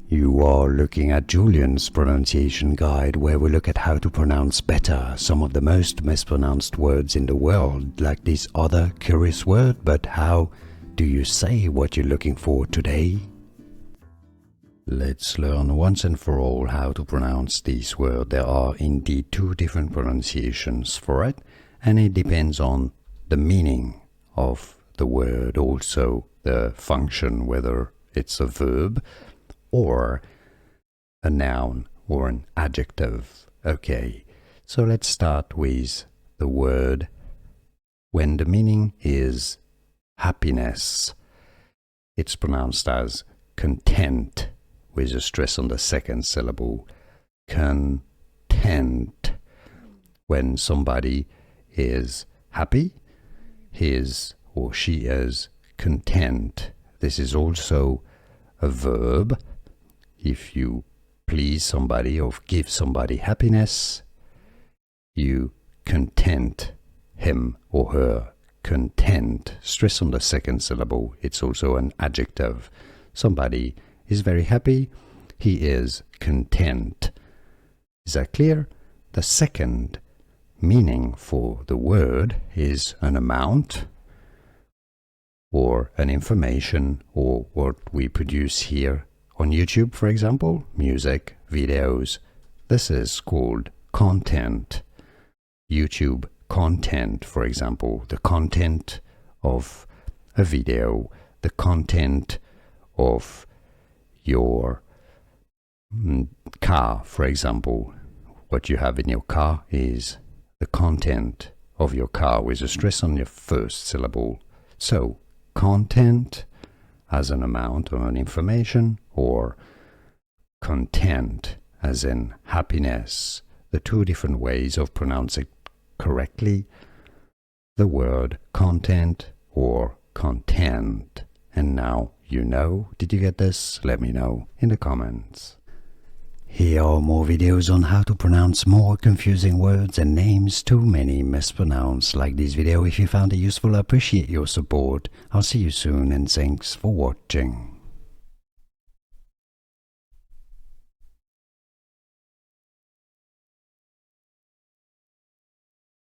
You are looking at Julian's pronunciation guide, where we look at how to pronounce better some of the most mispronounced words in the world, like this other curious word. But how do you say what you're looking for today? Let's learn once and for all how to pronounce this word. There are indeed two different pronunciations for it, and it depends on the meaning of the word, also the function, whether it's a verb or a noun or an adjective. Okay, so let's start with the word when the meaning is happiness. It's pronounced as content, with a stress on the second syllable. Content. When somebody is happy, he is or she is content. This is also a verb. If you please somebody or give somebody happiness, you content him or her. Content. Stress on the second syllable. It's also an adjective. Somebody is very happy, he is content. Is that clear? The second meaning for the word is an amount or an information, or what we produce here on YouTube, for example, music, videos. This is called content. YouTube content, for example, the content of a video, the content of your car, for example. What you have in your car is the content of your car, with a stress on your first syllable. So, content as an amount or an information, or content as in happiness. The two different ways of pronouncing correctly the word content or content. And now you know. Did you get this? Let me know in the comments. Here are more videos on how to pronounce more confusing words and names too many mispronounced. Like this video if you found it useful. I appreciate your support. I'll see you soon, and thanks for watching.